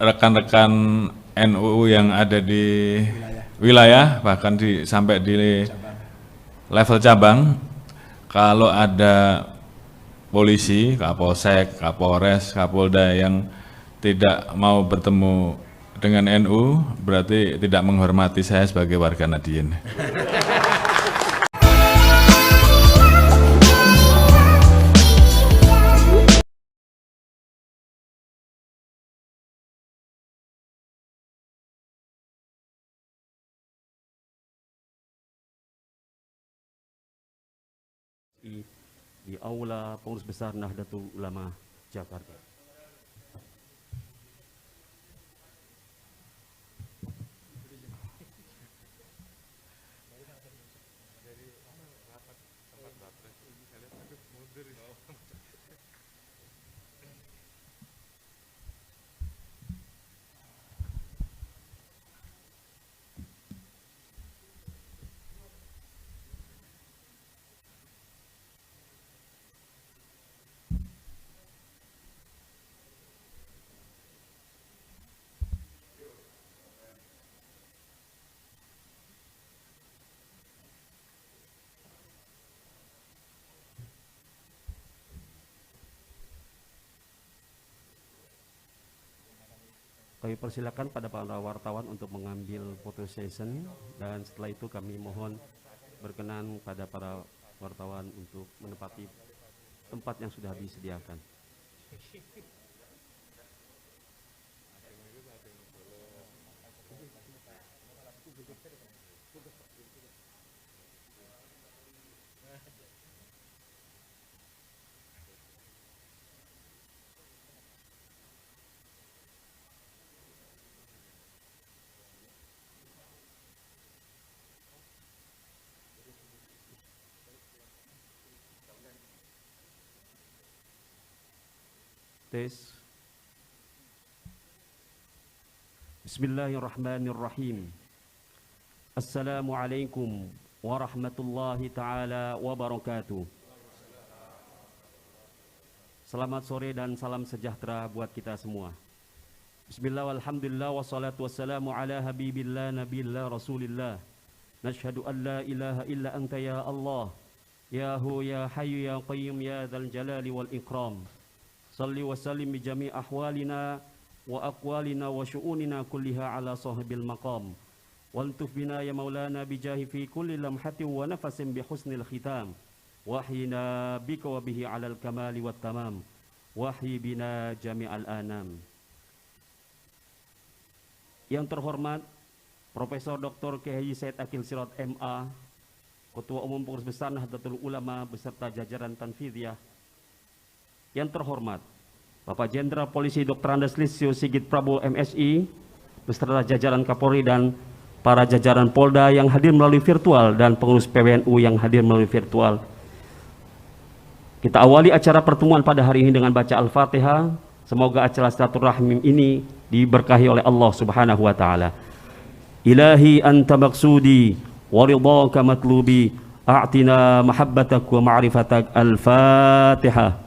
rekan-rekan NU yang ada di wilayah, bahkan sampai di level cabang, kalau ada polisi, Kapolsek, Kapolres, Kapolda yang tidak mau bertemu dengan NU, berarti tidak menghormati saya sebagai warga Nadiyin. Di Aula Pengurus Besar Nahdlatul Ulama Jakarta. Kami persilakan pada para wartawan untuk mengambil photo session, dan setelah itu kami mohon berkenan pada para wartawan untuk menempati tempat yang sudah disediakan. Tes. Bismillahirrahmanirrahim. Assalamualaikum warahmatullahi ta'ala wabarakatuh. Selamat sore dan salam sejahtera buat kita semua. Bismillah walhamdulillah wassalatu wassalamu ala habibillah nabiillah rasulillah. Nashhadu an la ilaha illa anta ya Allah, ya hu ya hayyu ya qayyum ya dzal jalali wal ikram. Salli wa sallim bi jami' ahwalina wa aqwalina wa syu'unina kulliha ala sahibil maqam. Waltuf bina ya maulana bijahi fi kulli lamhatin wa nafasin bi husnil khitam. Wahyina bika wa bihi alal kamali wat tamam. Wahyi bina jami'al anam. Yang terhormat Profesor Dr. Kiai Said Akil Sirot MA, Ketua Umum Pengurus Besar Nahdlatul Ulama beserta jajaran Tanfidiyah. Yang terhormat Bapak Jenderal Polisi Dr. Andes Listio Sigit Prabowo MSI beserta jajaran Kapolri dan para jajaran Polda yang hadir melalui virtual dan pengurus PWNU yang hadir melalui virtual. Kita awali acara pertemuan pada hari ini dengan baca Al-Fatihah. Semoga acara silaturahmi ini diberkahi oleh Allah Subhanahu wa taala. Ilahi anta maksudi wa ridhaka matlubi a'tina mahabbatak wa ma'rifatak. Al-Fatihah.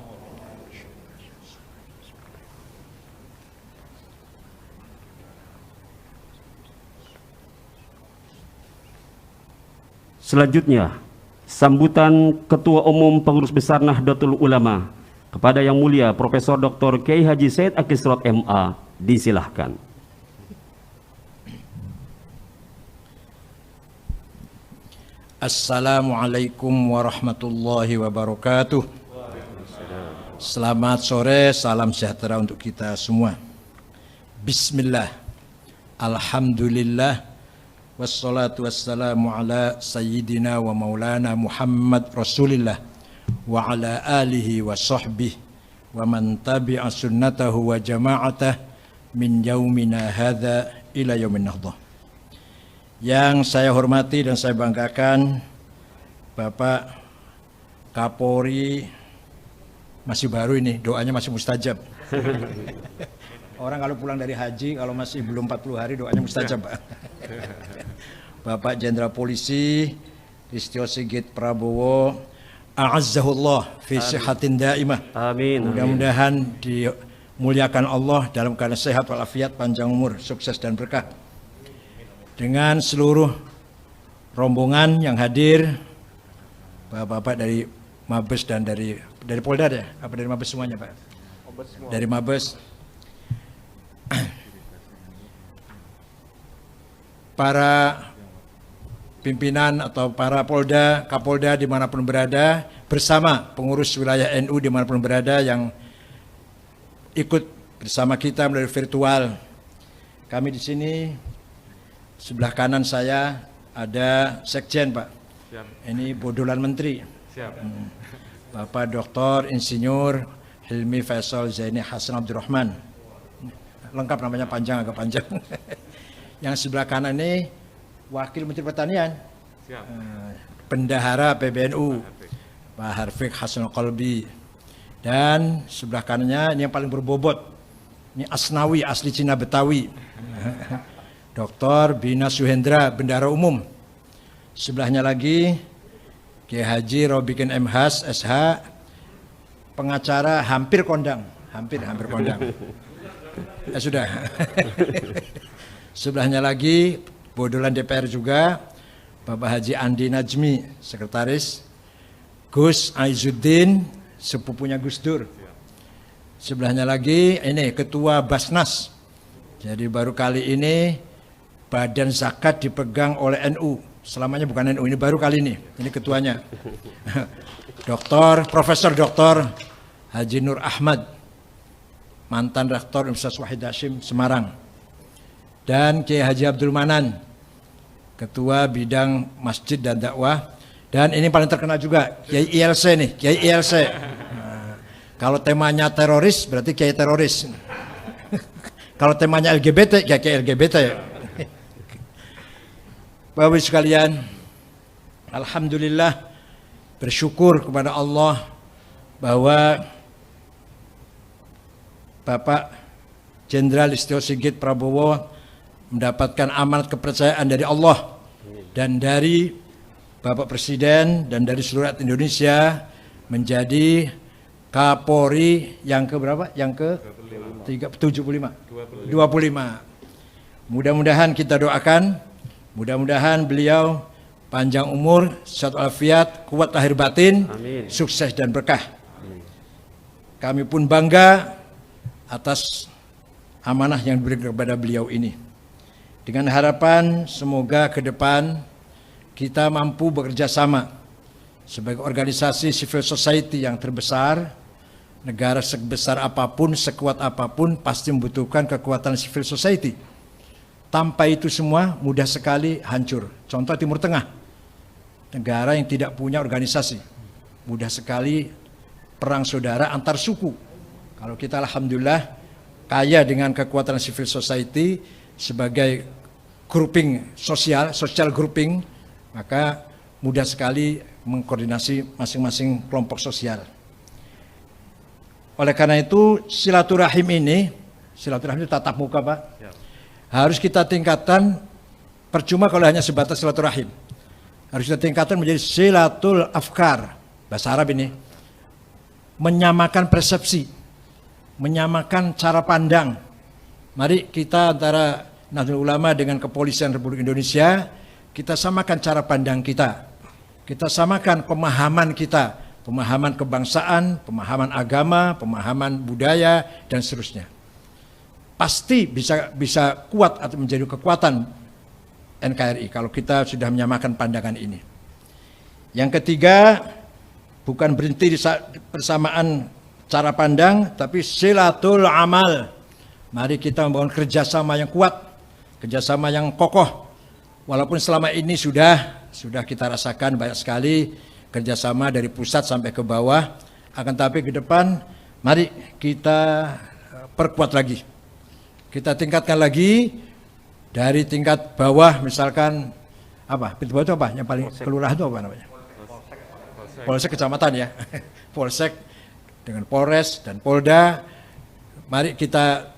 Selanjutnya, sambutan Ketua Umum Pengurus Besar Nahdlatul Ulama kepada Yang Mulia Profesor Dr. Kiai Haji Said Akil Sirot MA, disilahkan. Assalamualaikum warahmatullahi wabarakatuh. Selamat sore, salam sejahtera untuk kita semua. Bismillah, alhamdulillah, wassalatu wassalamu ala sayyidina wa maulana Muhammad Rasulillah wa ala alihi wa sahbihi wa man tabi'a sunnatahu wa jama'atah min yaumina hadha ila yaumin nahdah. Yang saya hormati dan saya banggakan Bapak Kapolri, masih baru ini, doanya masih mustajab. Orang kalau pulang dari haji, kalau masih belum 40 hari doanya mustajab, Pak. Bapak Jenderal Polisi Listio Sigit Prabowo, a'azzahullah fi sihatin daimah. Amin. Mudah-mudahan muliakan Allah dalam keadaan sehat walafiat, panjang umur, sukses dan berkah. Dengan seluruh rombongan yang hadir, Bapak-bapak dari Mabes dan dari Polda ya? Apa dari Mabes semuanya, Pak? Dari Mabes. Para pimpinan atau para Polda, Kapolda dimanapun berada, bersama pengurus wilayah NU dimanapun berada yang ikut bersama kita melalui virtual. Kami di sini, sebelah kanan saya ada Sekjen, Pak. Siap. Ini bodolan Menteri. Siap. Bapak Dr. Insinyur Hilmi Faisal Zaini Hasan Abdurrahman. Lengkap namanya, panjang, agak panjang. Yang sebelah kanan ini Wakil Menteri Pertanian. Siap. Bendahara PBNU Pak Harfiq Hasanul Qalbi. Dan sebelah kanannya ini yang paling berbobot, ini Asnawi asli Cina Betawi, Dr. Bina Suhendra, Bendahara Umum. Sebelahnya lagi Kiai Haji Robikin M. Has SH, pengacara hampir kondang, hampir kondang. Ya sudah. Sebelahnya lagi bodolan DPR juga, Bapak Haji Andi Najmi, sekretaris. Gus Aizuddin, sepupunya Gus Dur. Sebelahnya lagi ini Ketua Basnas. Jadi baru kali ini badan zakat dipegang oleh NU. Selamanya bukan NU, ini baru kali ini. Ini ketuanya. Profesor Dr. Haji Nur Ahmad, mantan Rektor Universitas Wahid Hasyim Semarang. Dan Kiai Haji Abdul Manan, Ketua Bidang Masjid dan Dakwah. Dan ini paling terkenal juga, Kiai ILC nih, Kiai ILC. Nah, kalau temanya teroris, berarti Kiai teroris. Kalau temanya LGBT, Kiai LGBT. Bapak Ibu sekalian, alhamdulillah bersyukur kepada Allah bahwa Bapak Jenderal Listio Sigit Prabowo mendapatkan amanat kepercayaan dari Allah dan dari Bapak Presiden dan dari seluruh rakyat Indonesia menjadi Kapolri yang ke berapa? Yang ke 25. Mudah-mudahan kita doakan, mudah-mudahan beliau panjang umur, sehat walafiat, kuat lahir batin, amin, sukses dan berkah. Amin. Kami pun bangga atas amanah yang diberikan kepada beliau ini. Dengan harapan semoga ke depan kita mampu bekerja sama sebagai organisasi civil society yang terbesar. Negara sebesar apapun, sekuat apapun pasti membutuhkan kekuatan civil society. Tanpa itu semua mudah sekali hancur. Contoh Timur Tengah, negara yang tidak punya organisasi, mudah sekali perang saudara antar suku. Kalau kita alhamdulillah kaya dengan kekuatan civil society sebagai grouping social grouping, maka mudah sekali mengkoordinasi masing-masing kelompok sosial. Oleh karena itu silaturahim itu tatap muka, Pak, ya, harus kita tingkatkan. Percuma kalau hanya sebatas silaturahim, harus kita tingkatkan menjadi silatul afkar, bahasa Arab ini, menyamakan persepsi, menyamakan cara pandang. Mari kita antara Nahdlatul Ulama dengan Kepolisian Republik Indonesia, kita samakan cara pandang kita samakan pemahaman kita, pemahaman kebangsaan, pemahaman agama, pemahaman budaya, dan seterusnya. Pasti bisa kuat atau menjadi kekuatan NKRI kalau kita sudah menyamakan pandangan ini. Yang ketiga, bukan berhenti di persamaan cara pandang, tapi silatul amal. Mari kita membangun kerjasama yang kuat, kerjasama yang kokoh. Walaupun selama ini sudah kita rasakan banyak sekali kerjasama dari pusat sampai ke bawah, akan tapi ke depan mari kita perkuat lagi, kita tingkatkan lagi dari tingkat bawah. Misalkan pintu bawah itu apa? Yang paling kelurahan itu apa namanya? Polsek kecamatan ya. Polsek dengan Polres dan Polda. Mari kita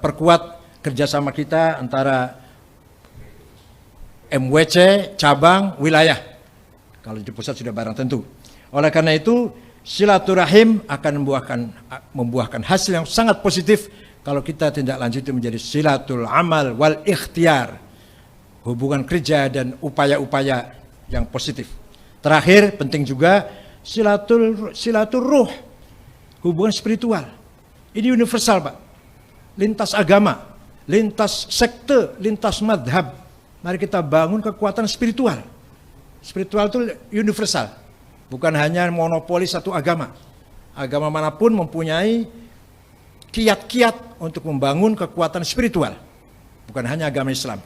perkuat kerjasama kita antara MWC, cabang, wilayah. Kalau di pusat sudah barang tentu. Oleh karena itu Silaturahim akan membuahkan hasil yang sangat positif kalau kita tindak lanjuti menjadi silatul amal wal ikhtiar, hubungan kerja dan upaya-upaya yang positif. Terakhir penting juga silatul ruh, hubungan spiritual. Ini universal, Pak. Lintas agama, lintas sekte, lintas madhab. Mari kita bangun kekuatan spiritual. Spiritual itu universal, bukan hanya monopoli satu agama. Agama manapun mempunyai kiat-kiat untuk membangun kekuatan spiritual, bukan hanya agama Islam.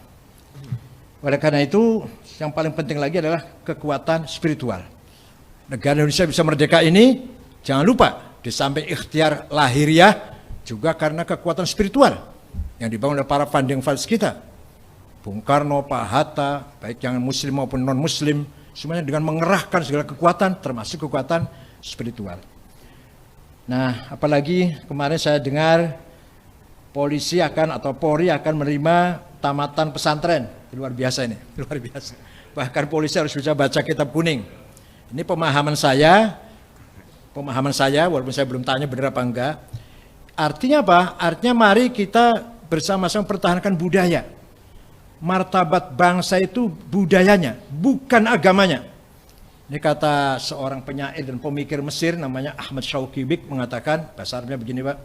Oleh karena itu, yang paling penting lagi adalah kekuatan spiritual. Negara Indonesia bisa merdeka ini, jangan lupa, di samping ikhtiar lahiriah, juga karena kekuatan spiritual yang dibangun oleh para founding fathers kita. Bung Karno, Pak Hatta, baik yang muslim maupun non-muslim, semuanya dengan mengerahkan segala kekuatan, termasuk kekuatan spiritual. Nah, apalagi kemarin saya dengar polisi atau Polri akan menerima tamatan pesantren. Luar biasa ini, luar biasa. Bahkan polisi harus bisa baca kitab kuning. Ini pemahaman saya, walaupun saya belum tanya benar apa enggak. Artinya apa? Artinya mari kita bersama-sama pertahankan budaya. Martabat bangsa itu budayanya, bukan agamanya. Ini kata seorang penyair dan pemikir Mesir namanya Ahmad Shauqi Bik mengatakan, bahasa Arabnya begini, Pak.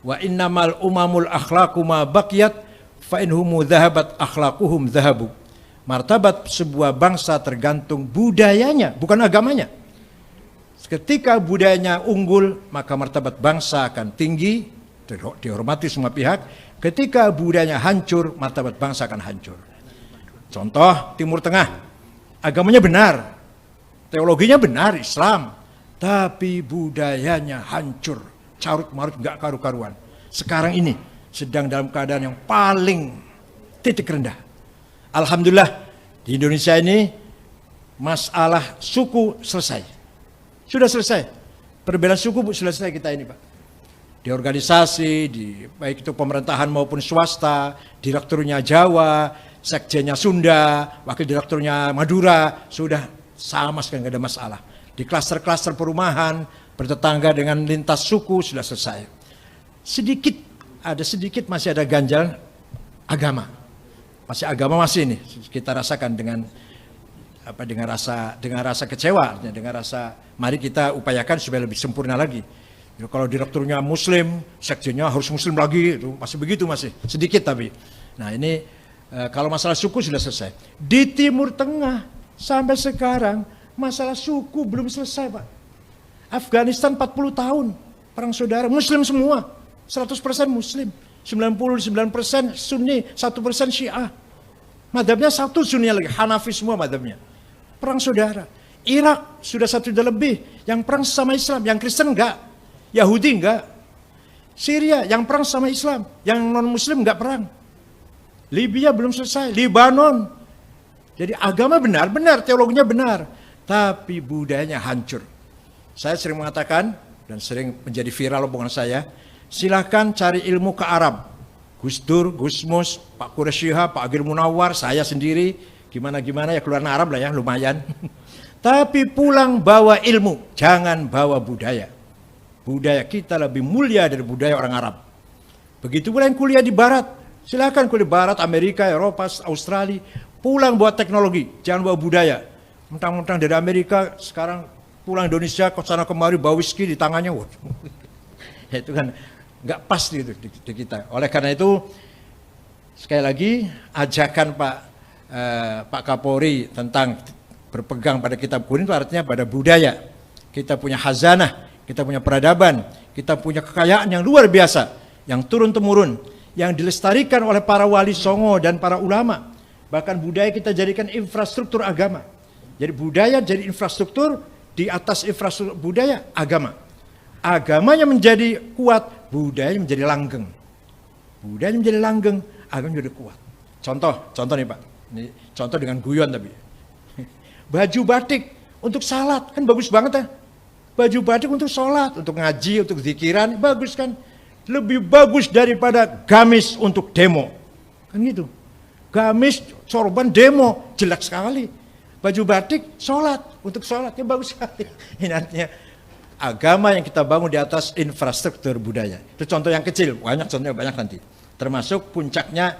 Wa innamal umamul akhlaqu ma baqiyat fa inhumu dhahabat akhlaquhum dhahabu. Martabat sebuah bangsa tergantung budayanya, bukan agamanya. Ketika budayanya unggul, maka martabat bangsa akan tinggi, dihormati semua pihak. Ketika budayanya hancur, martabat bangsa akan hancur. Contoh Timur Tengah, agamanya benar, teologinya benar, Islam, tapi budayanya hancur, carut marut, gak karu-karuan. Sekarang ini sedang dalam keadaan yang paling titik rendah. Alhamdulillah di Indonesia ini masalah suku selesai, sudah selesai. Perbedaan suku selesai kita ini, Pak. Di organisasi, baik itu pemerintahan maupun swasta, direkturnya Jawa, sekjennya Sunda, wakil direkturnya Madura, sudah sama sekali nggak ada masalah. Di klaster-klaster perumahan, bertetangga dengan lintas suku sudah selesai. Sedikit masih ada ganjal agama. Masih ini kita rasakan dengan rasa kecewa, dengan rasa mari kita upayakan supaya lebih sempurna lagi. Ya, kalau direkturnya muslim, sekjennya harus muslim lagi, itu masih begitu, masih sedikit tapi. Nah ini kalau masalah suku sudah selesai. Di Timur Tengah sampai sekarang masalah suku belum selesai, Pak. Afghanistan 40 tahun perang saudara, muslim semua, 100% muslim, 99% Sunni, 1% Syiah. Madhabnya satu Sunni lagi, Hanafi semua madhabnya. Perang saudara. Irak sudah 1 juta lebih, yang perang sama Islam, yang Kristen enggak, Yahudi enggak. Syria yang perang sama Islam, yang non-Muslim enggak perang. Libya belum selesai, Libanon. Jadi agama benar, teologinya benar, tapi budayanya hancur. Saya sering mengatakan, dan sering menjadi viral omongan saya, silahkan cari ilmu ke Arab. Gus Dur, Gus Mus, Pak Quraisy Shihab, Pak Agil Munawar, saya sendiri, gimana ya keluar Arab lah ya, lumayan. Tapi pulang bawa ilmu, jangan bawa budaya. Budaya kita lebih mulia dari budaya orang Arab. Begitu pula yang kuliah di Barat, silakan kuliah di Barat, Amerika, Eropa, Australia, pulang bawa teknologi, jangan bawa budaya. Mentang-mentang dari Amerika, sekarang pulang Indonesia, ke sana kemari bawa whisky di tangannya, itu kan nggak pas gitu di kita. Oleh karena itu, sekali lagi ajakan Pak Kapolri tentang berpegang pada kitab kuning itu artinya pada budaya. Kita punya khazanah, kita punya peradaban, kita punya kekayaan yang luar biasa, yang turun-temurun, yang dilestarikan oleh para wali songo dan para ulama. Bahkan budaya kita jadikan infrastruktur agama. Jadi budaya jadi infrastruktur, di atas infrastruktur budaya agama. Agamanya menjadi kuat, budayanya menjadi langgeng. Budayanya menjadi langgeng, agamanya menjadi kuat. Contoh nih Pak, ini contoh dengan guyon tapi. Baju batik untuk salat, kan bagus banget ya. Baju batik untuk sholat, untuk ngaji, untuk zikiran, bagus kan. Lebih bagus daripada gamis untuk demo. Kan gitu. Gamis, sorban, demo, jelek sekali. Baju batik, sholat, untuk sholat, ya bagus sekali. Ini artinya agama yang kita bangun di atas infrastruktur budaya. Itu contoh yang kecil, contohnya banyak nanti. Termasuk puncaknya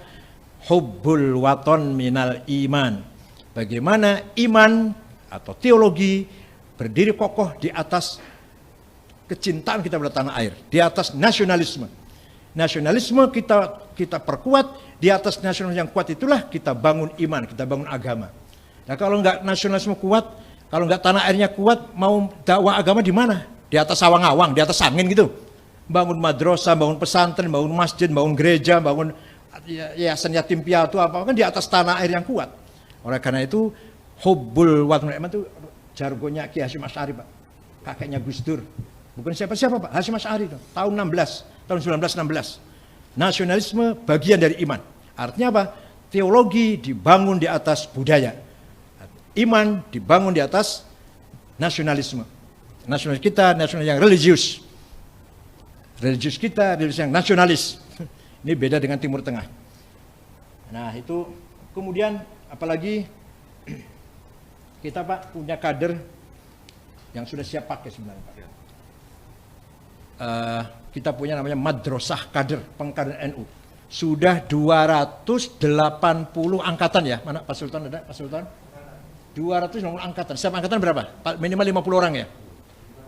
hubbul waton minal iman. Bagaimana iman atau teologi berdiri kokoh di atas kecintaan kita pada tanah air, di atas nasionalisme. Nasionalisme kita perkuat, di atas nasionalisme yang kuat itulah kita bangun iman, kita bangun agama. Nah kalau nggak nasionalisme kuat, kalau nggak tanah airnya kuat, mau dakwah agama di mana? Di atas awang-awang, di atas angin gitu. Bangun madrasah, bangun pesantren, bangun masjid, bangun gereja, bangun yayasan yatim piatu apa kan di atas tanah air yang kuat. Oleh karena itu hubbul waton itu jargonnya Ki Hasyim Asy'ari, Pak. Kakeknya Gus Dur. Bukan siapa-siapa, Pak. Hasyim Asy'ari itu tahun 1916. Nasionalisme bagian dari iman. Artinya apa? Teologi dibangun di atas budaya. Iman dibangun di atas nasionalisme. Nasionalis kita, nasionalis yang religius. Religius kita, religius yang nasionalis. Ini beda dengan Timur Tengah. Nah itu kemudian apalagi kita Pak punya kader yang sudah siap pakai sebenarnya Pak. Kita punya namanya madrasah kader, pengkader NU. Sudah 280 angkatan ya. Mana Pak Sultan ada? Pak Sultan? 250 angkatan. Setiap angkatan berapa? Minimal 50 orang ya.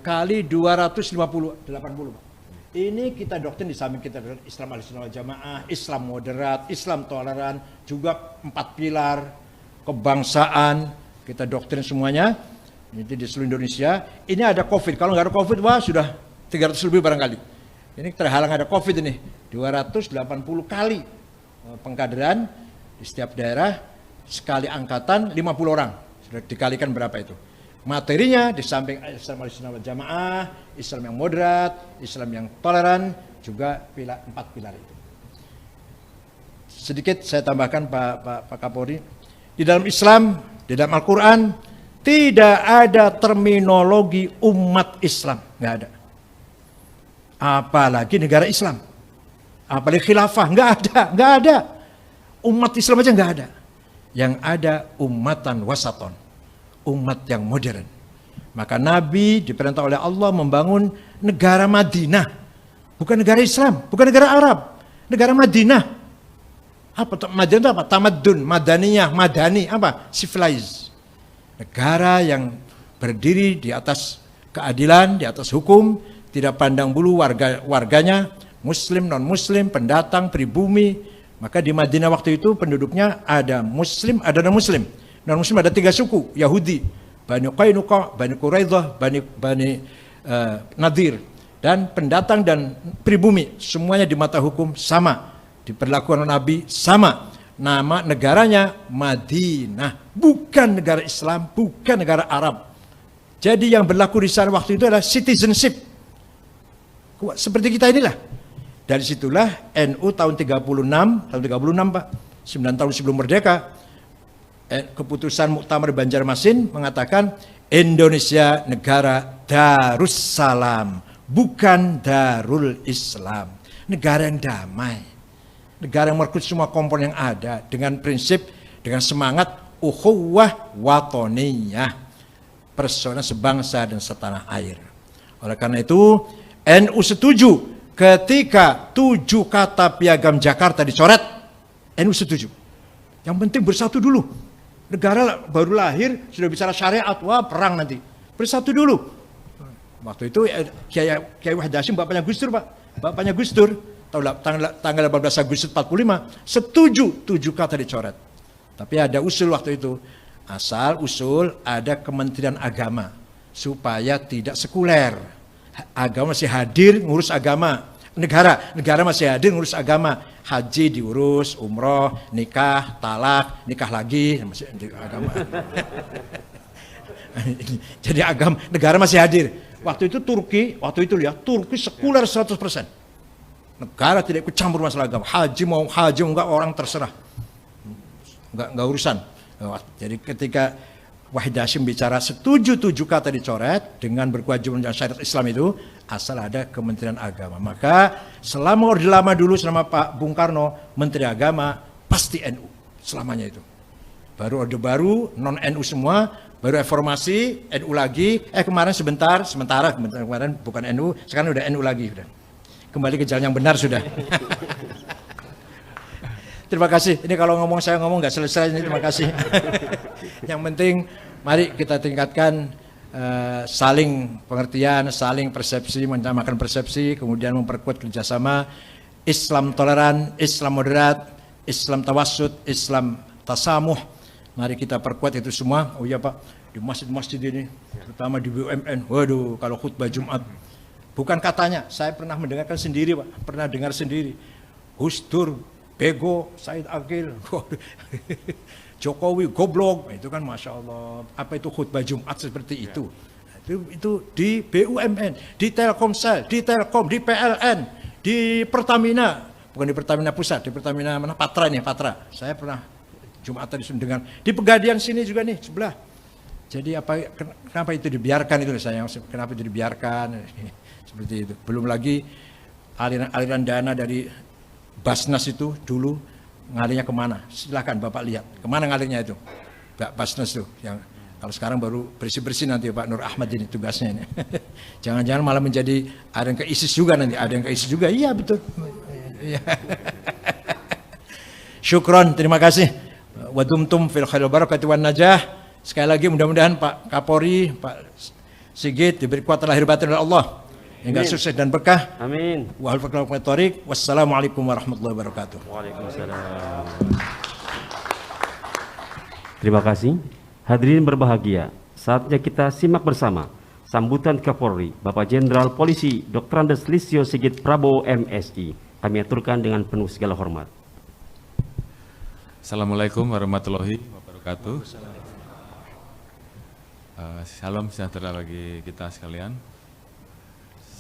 Kali 250, 80 Pak. Ini kita doktrin di samping kita Islam Ahlussunnah wal Jamaah, Islam moderat, Islam toleran, juga 4 pilar, kebangsaan, kita doktrin semuanya. Ini di seluruh Indonesia. Ini ada COVID. Kalau nggak ada COVID, wah sudah 300 lebih barangkali. Ini terhalang ada COVID ini. 280 kali pengkaderan di setiap daerah, sekali angkatan 50 orang. Sudah dikalikan berapa itu. Materinya di samping Islam Ahlussunnah wal Jamaah, Islam yang moderat, Islam yang toleran, juga 4 pilar itu. Sedikit saya tambahkan Pak Kapolri, di dalam Islam, di dalam Al-Quran tidak ada terminologi umat Islam, nggak ada. Apalagi negara Islam, apalagi khilafah, nggak ada. Umat Islam aja nggak ada. Yang ada umatan wasaton, umat yang modern. Maka Nabi diperintah oleh Allah membangun negara Madinah, bukan negara Islam, bukan negara Arab, negara Madinah. Apa Madinah itu apa? Tamaddun, madaniyah, madani, apa? Civilized. Negara yang berdiri di atas keadilan, di atas hukum, tidak pandang bulu warganya, muslim, non-muslim, pendatang, pribumi. Maka di Madinah waktu itu penduduknya ada muslim, ada non-muslim. Non-muslim ada 3 suku, Yahudi, Bani Qainuqa, Bani Quraidah, Bani Nadir. Dan pendatang dan pribumi, semuanya di mata hukum sama. Diperlakukan oleh Nabi sama. Nama negaranya Madinah, bukan negara Islam, bukan negara Arab. Jadi yang berlaku di sana waktu itu adalah citizenship. Seperti kita inilah. Dari situlah NU tahun 36 Pak, 9 tahun sebelum merdeka, keputusan Muktamar Banjarmasin mengatakan Indonesia negara Darussalam, bukan Darul Islam. Negara yang damai. Negara yang merekrut semua komponen yang ada dengan prinsip, dengan semangat ukhuwah watoniyah, persaudaraan sebangsa dan setanah air. Oleh karena itu NU setuju ketika 7 kata piagam Jakarta dicoret. NU setuju. Yang penting bersatu dulu. Negara baru lahir sudah bicara syariat, wah perang nanti. Bersatu dulu. Waktu itu Kiai Wahid Hasyim, bapaknya Gus Dur Pak. Bapaknya Gus Dur tanggal 18 Agustus 45 setuju 7 kata dicoret. Tapi ada usul waktu itu. Asal usul ada Kementerian Agama supaya tidak sekuler. Agama masih hadir ngurus agama. Negara masih hadir ngurus agama. Haji diurus, umroh, nikah, talak, nikah lagi, masih agama. Jadi agama, negara masih hadir. Waktu itu Turki sekuler 100%. Negara tidak ikut campur masalah agama. Haji mau enggak orang terserah. Enggak urusan. Jadi ketika Wahid Hasyim bicara setuju 7 kata dicoret dengan berkewajiban dengan syariat Islam itu, asal ada Kementerian Agama. Maka selama Orde Lama dulu, selama Pak Bung Karno Menteri Agama, pasti NU selamanya itu. Baru Orde Baru non NU semua baru reformasi, NU lagi, kemarin sementara kemarin bukan NU, sekarang udah NU lagi, udah. Kembali ke jalan yang benar sudah. Terima kasih. Ini kalau saya ngomong nggak selesai ini, terima kasih. Yang penting mari kita tingkatkan saling pengertian, saling persepsi, menyamakan persepsi, kemudian memperkuat kerjasama. Islam toleran, Islam moderat, Islam tawassut, Islam tasamuh. Mari kita perkuat itu semua. Oh iya Pak, di masjid-masjid ini, terutama di BUMN. Waduh, kalau khutbah Jumat, bukan katanya, saya pernah mendengarkan sendiri Pak, pernah dengar sendiri. Gus Dur bego, Said Akil, Jokowi goblok, itu kan masya Allah. Apa itu khutbah Jumat seperti itu? Itu di BUMN, di Telkomsel, di Telkom, di PLN, di Pertamina, bukan di Pertamina Pusat, di Pertamina mana? Patra nih, Patra. Saya pernah Jumatan dengar. Di Pegadian sini juga nih sebelah. Jadi kenapa itu dibiarkan itu sayang? Kenapa itu dibiarkan? Seperti itu. Belum lagi aliran dana dari Basnas itu dulu ngalirnya kemana? Silahkan Bapak lihat kemana ngalirnya itu, Basnas tuh. Yang kalau sekarang baru bersih-bersih nanti Pak Nur Ahmad ini tugasnya ini. Jangan-jangan malah menjadi ada yang ke ISIS juga nanti, ada yang ke ISIS juga. Iya betul. Syukron, terima kasih. Wa dumtum fil khair wal barakati wan najah. Sekali lagi mudah-mudahan Pak Kapolri, Pak Sigit diberi kuatan lahir batin oleh Allah. Hingga sukses dan berkah. Amin. Wassalamualaikum warahmatullahi wabarakatuh. Waalaikumsalam. Terima kasih. Hadirin berbahagia, saatnya kita simak bersama sambutan Kapolri Bapak Jenderal Polisi Dr. Andes Listio Sigit Prabowo MSI. Kami aturkan dengan penuh segala hormat. Assalamualaikum warahmatullahi wabarakatuh. Salam sejahtera bagi kita sekalian.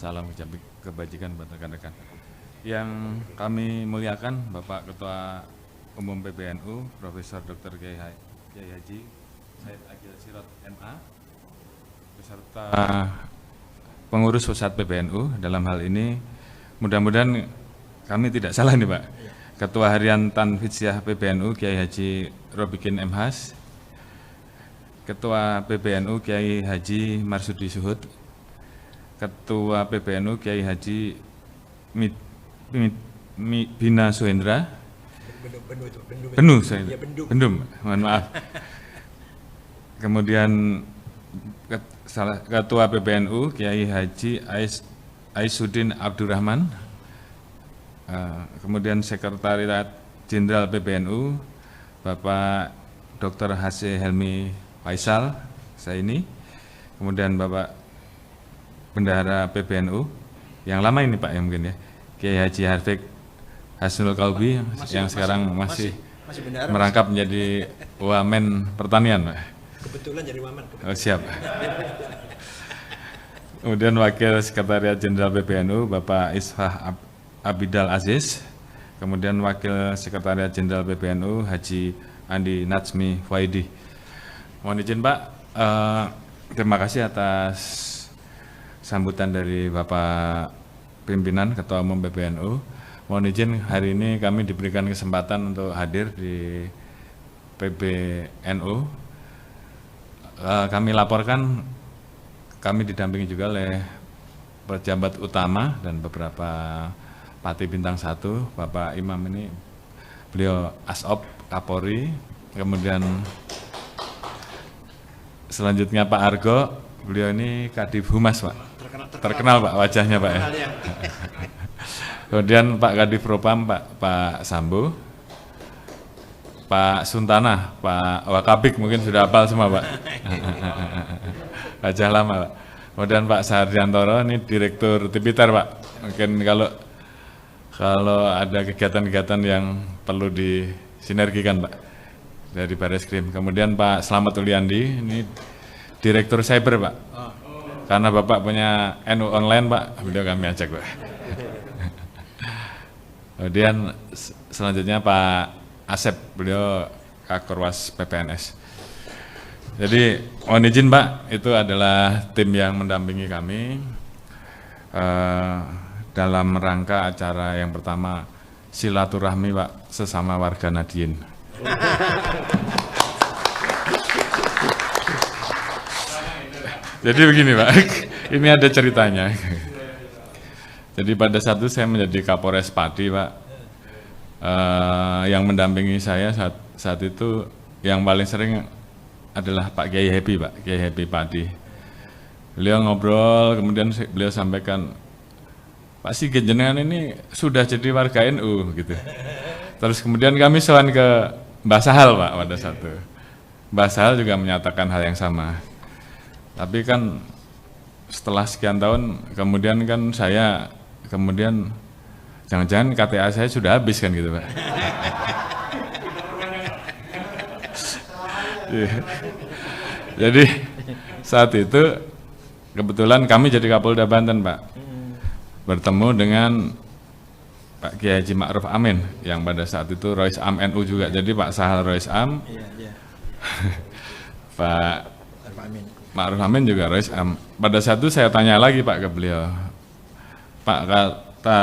Salam kebajikan buat rekan-rekan. Yang kami muliakan Bapak Ketua Umum PBNU, Profesor Dr. Kiai Haji Said Akil Sirot MA, beserta pengurus pusat PBNU. Dalam hal ini mudah-mudahan kami tidak salah nih Pak. Ketua Harian Tanfidsyah PBNU Kiai Haji Robikin M. Has, Ketua PBNU Kiai Haji Marsudi Suhud, Ketua PBNU Kiai Haji Bina Suhendra, Bendum, mohon maaf. Kemudian Ketua PBNU Kiai Haji Aisuddin Abdurrahman, kemudian Sekretariat Jenderal PBNU Bapak Dr. H.C. Helmi Faisal, saya ini, kemudian Bapak Bendahara PBNU yang lama ini Pak, yang mungkin ya, Kiai Haji Harfiq Hasnul Kalbi yang sekarang masih merangkap menjadi Wamen Pertanian Pak. Kebetulan jadi Wamen. Oh, siap. Kemudian Wakil Sekretariat Jenderal PBNU Bapak Isfah Abidal Aziz, kemudian Wakil Sekretariat Jenderal PBNU Haji Andi Natsmi Faidi. Mohon izin Pak, terima kasih atas sambutan dari Bapak Pimpinan Ketua Umum PBNU. Mohon izin hari ini kami diberikan kesempatan untuk hadir di PBNU. Kami laporkan, kami didampingi juga oleh pejabat utama dan beberapa Pati Bintang 1, Bapak Imam ini, beliau Asop Kapolri, kemudian selanjutnya Pak Argo, beliau ini Kadif Humas Pak. Terkenal Pak wajahnya Pak ya. Kemudian Pak Kadif Propam Pak Sambo, Pak Suntana, Pak Wakabik mungkin sudah hafal semua Pak. Wajah lama Pak. Kemudian Pak Sardiantoro ini Direktur Tipiter Pak. Mungkin kalau ada kegiatan-kegiatan yang perlu disinergikan Pak dari Barreskrim. Kemudian Pak Slamet Uliandi ini Direktur Cyber Pak. Karena Bapak punya NU online Pak, beliau kami ajak Pak. Kemudian selanjutnya Pak Asep, beliau Kakorwas PPNS. Jadi mohon izin Pak, itu adalah tim yang mendampingi kami dalam rangka acara yang pertama silaturahmi Pak sesama warga Nadiyin. Jadi begini Pak, ini ada ceritanya. Jadi pada saat itu saya menjadi Kapolres Pati Pak, yang mendampingi saya saat itu yang paling sering adalah Pak Kiai Happy Pak, Kiai Happy Pati. Beliau ngobrol, kemudian beliau sampaikan, Pak Sigit jenengan ini sudah jadi warga NU gitu. Terus kemudian kami sowan ke Mbah Sahal Pak pada saat itu. Mbah Sahal juga menyatakan hal yang sama. Tapi kan setelah sekian tahun kemudian kan saya kemudian jangan-jangan KTA saya sudah habis kan gitu Pak. Jadi saat itu kebetulan kami jadi Kapolda Banten Pak, bertemu dengan Pak Kiai Haji Ma'ruf Amin yang pada saat itu Rois Am NU juga. Jadi Pak Sahal Rois Am, Pak Ma'ruf Amin juga Rois Am. Pada saat itu saya tanya lagi Pak ke beliau, Pak kata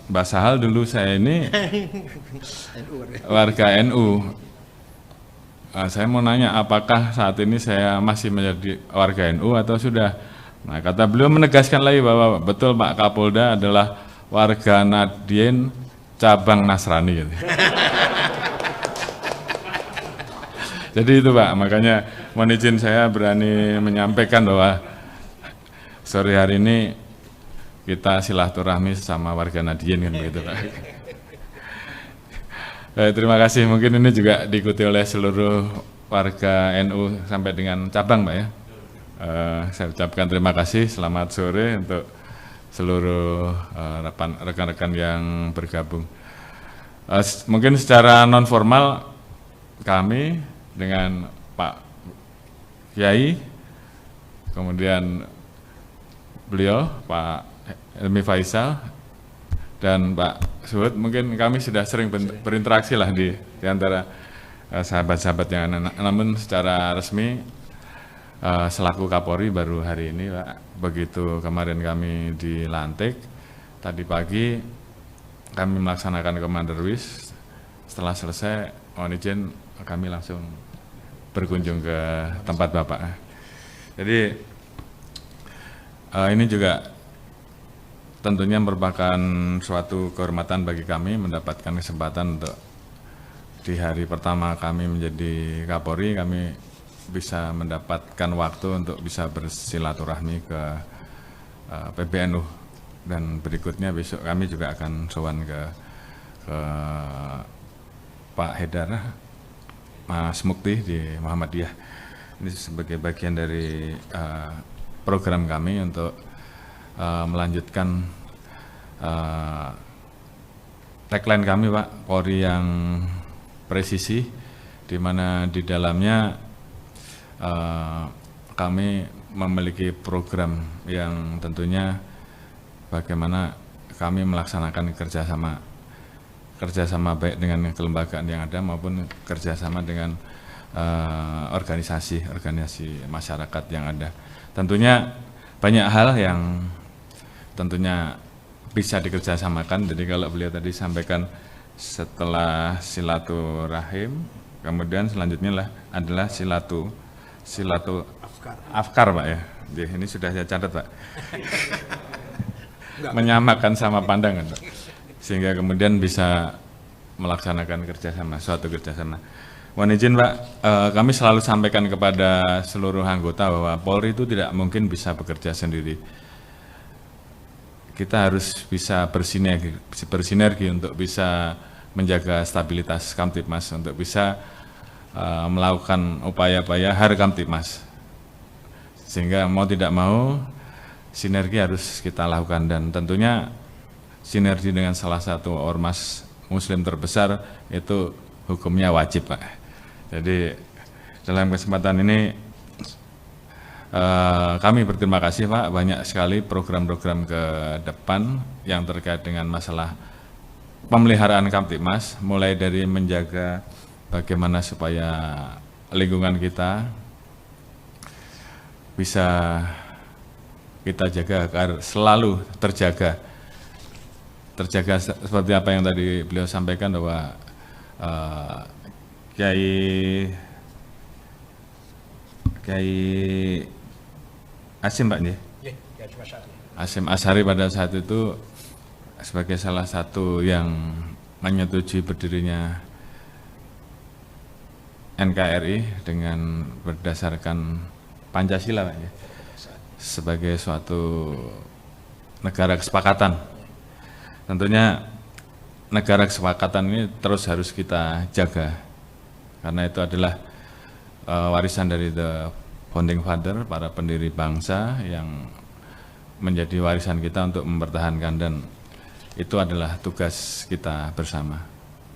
Mbak Sahal dulu saya ini warga NU. Saya mau nanya apakah saat ini saya masih menjadi warga NU atau sudah? Nah kata beliau menegaskan lagi bahwa betul Pak Kapolda adalah warga Nahdien cabang Nasrani gitu. Jadi itu Pak, makanya mohon izin saya berani menyampaikan bahwa sore hari ini kita silaturahmi sama warga Nahdien kan begitu Pak. Terima kasih, mungkin ini juga diikuti oleh seluruh warga NU sampai dengan cabang Pak ya. Saya ucapkan terima kasih, selamat sore untuk seluruh rekan-rekan yang bergabung. Mungkin secara non formal kami dengan Pak Kiai, kemudian beliau Pak Helmi Faisal dan Pak Suhud, mungkin kami sudah sering berinteraksi lah di antara sahabat-sahabat yang namun secara resmi selaku Kapolri baru hari ini Pak. Begitu kemarin kami dilantik, tadi pagi kami melaksanakan Commander Wish. Setelah selesai, mohon izin kami langsung berkunjung ke tempat Bapak. Jadi ini juga tentunya merupakan suatu kehormatan bagi kami mendapatkan kesempatan untuk di hari pertama kami menjadi Kapolri, kami bisa mendapatkan waktu untuk bisa bersilaturahmi ke PBNU, dan berikutnya besok kami juga akan sowan ke Pak Haidar Mas Mukti di Muhammadiyah. Ini sebagai bagian dari program kami untuk melanjutkan tagline kami Pak, Polri yang presisi, di mana di dalamnya kami memiliki program yang tentunya bagaimana kami melaksanakan kerjasama baik dengan kelembagaan yang ada maupun kerjasama dengan organisasi masyarakat yang ada. Tentunya banyak hal yang tentunya bisa dikerjasamakan. Jadi kalau beliau tadi sampaikan setelah silaturahim, kemudian selanjutnya adalah silatu afkar Pak ya. Jadi, ini sudah saya catat Pak. Menyamakan sama pandangan Pak, sehingga kemudian bisa melaksanakan suatu kerjasama. Mohon izin Pak, kami selalu sampaikan kepada seluruh anggota bahwa Polri itu tidak mungkin bisa bekerja sendiri. Kita harus bisa bersinergi untuk bisa menjaga stabilitas Kamtibmas, untuk bisa melakukan upaya-upaya Har Kamtibmas, sehingga mau tidak mau sinergi harus kita lakukan, dan tentunya sinergi dengan salah satu ormas Muslim terbesar itu hukumnya wajib Pak. Jadi dalam kesempatan ini kami berterima kasih Pak, banyak sekali program-program ke depan yang terkait dengan masalah pemeliharaan Kamtibmas, mulai dari menjaga bagaimana supaya lingkungan kita bisa kita jaga agar selalu terjaga seperti apa yang tadi beliau sampaikan bahwa Kiai Hasyim Pak nggih. Hasyim Asy'ari pada saat itu sebagai salah satu yang menyetujui berdirinya NKRI dengan berdasarkan Pancasila Pak ya, sebagai suatu negara kesepakatan. Tentunya negara kesepakatan ini terus harus kita jaga karena itu adalah warisan dari the founding father, para pendiri bangsa yang menjadi warisan kita untuk mempertahankan, dan itu adalah tugas kita bersama.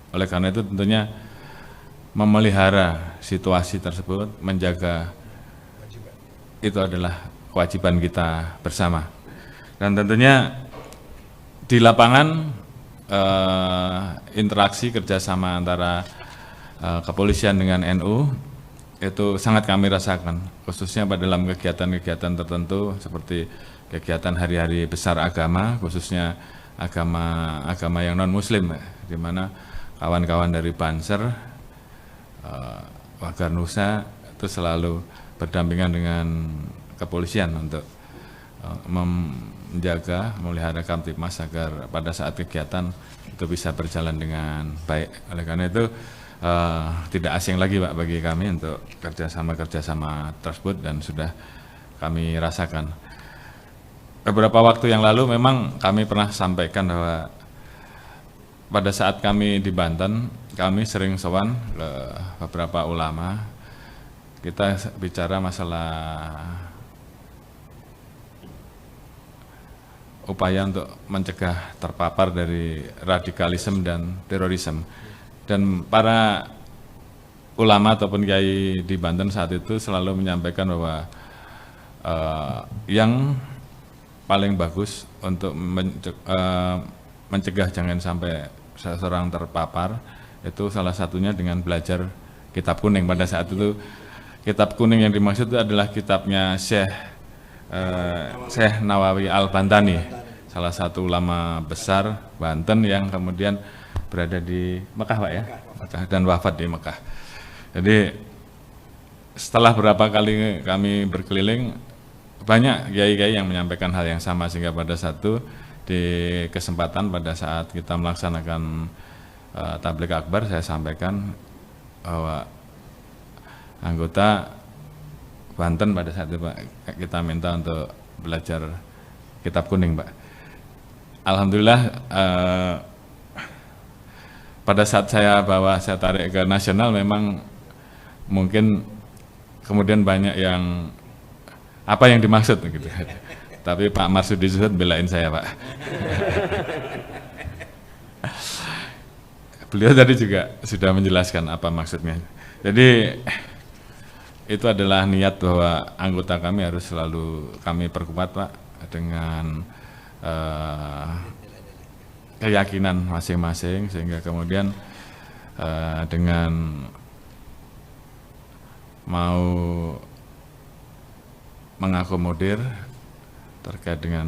Oleh karena itu tentunya memelihara situasi tersebut, menjaga itu adalah kewajiban kita bersama. Dan tentunya di lapangan interaksi kerjasama antara kepolisian dengan NU itu sangat kami rasakan, khususnya pada dalam kegiatan-kegiatan tertentu seperti kegiatan hari-hari besar agama, khususnya agama yang non-muslim, di mana kawan-kawan dari Banser, Wagar Nusa itu selalu berdampingan dengan kepolisian untuk menjaga, memelihara Kamtibmas agar pada saat kegiatan itu bisa berjalan dengan baik. Oleh karena itu tidak asing lagi Pak bagi kami untuk kerjasama tersebut dan sudah kami rasakan. Beberapa waktu yang lalu memang kami pernah sampaikan bahwa pada saat kami di Banten, kami sering sowan ke beberapa ulama. Kita bicara masalah upaya untuk mencegah terpapar dari radikalisme dan terorisme. Dan para ulama ataupun kiai di Banten saat itu selalu menyampaikan bahwa yang paling bagus untuk mencegah jangan sampai seseorang terpapar itu salah satunya dengan belajar kitab kuning. Pada saat itu kitab kuning yang dimaksud itu adalah kitabnya Syekh Nawawi Al-Bantani, salah satu ulama besar Banten yang kemudian berada di Mekah Pak ya, Mekah, dan wafat di Mekah. Jadi setelah berapa kali kami berkeliling, banyak kiai-kiai yang menyampaikan hal yang sama, sehingga pada di kesempatan pada saat kita melaksanakan tabligh akbar, saya sampaikan bahwa anggota Banten pada saat itu Pak, kita minta untuk belajar kitab kuning Pak. Alhamdulillah pada saat saya tarik ke nasional, memang mungkin kemudian banyak yang apa yang dimaksud gitu. Tapi Pak Marsudi Zuhud belain saya Pak. Beliau tadi juga sudah menjelaskan apa maksudnya. Jadi itu adalah niat bahwa anggota kami harus selalu kami perkuat Pak dengan keyakinan masing-masing, sehingga kemudian dengan mau mengakomodir terkait dengan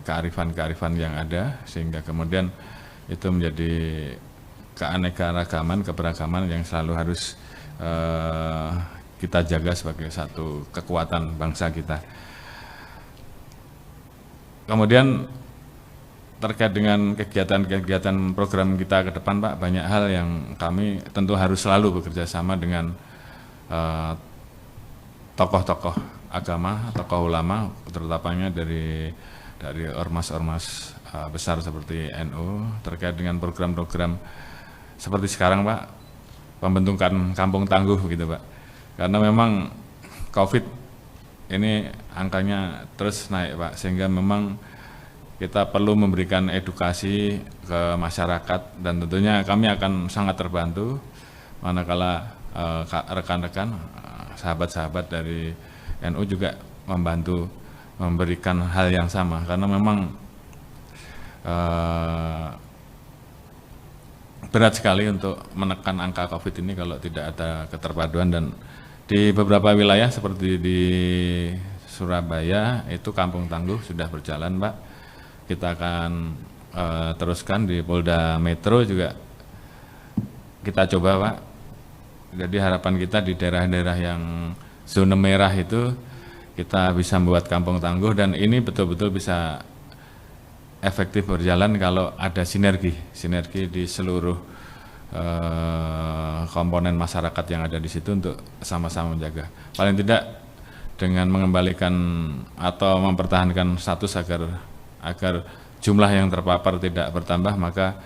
kearifan-kearifan yang ada, sehingga kemudian itu menjadi keanekaragaman, keberagaman yang selalu harus kita jaga sebagai satu kekuatan bangsa kita. Kemudian terkait dengan kegiatan-kegiatan program kita ke depan Pak, banyak hal yang kami tentu harus selalu bekerja sama dengan tokoh-tokoh agama, tokoh ulama, terutamanya dari ormas-ormas besar seperti NU, terkait dengan program-program seperti sekarang Pak, pembentukan kampung tangguh gitu Pak. Karena memang COVID ini angkanya terus naik Pak, sehingga memang kita perlu memberikan edukasi ke masyarakat, dan tentunya kami akan sangat terbantu manakala rekan-rekan, sahabat-sahabat dari NU juga membantu memberikan hal yang sama, karena memang berat sekali untuk menekan angka COVID ini kalau tidak ada keterpaduan. Dan di beberapa wilayah seperti di Surabaya itu kampung tangguh sudah berjalan Pak. Kita akan teruskan di Polda Metro juga kita coba Pak. Jadi harapan kita di daerah-daerah yang zona merah itu kita bisa membuat kampung tangguh, dan ini betul-betul bisa efektif berjalan kalau ada sinergi di seluruh komponen masyarakat yang ada di situ untuk sama-sama menjaga. Paling tidak dengan mengembalikan atau mempertahankan status agar jumlah yang terpapar tidak bertambah, maka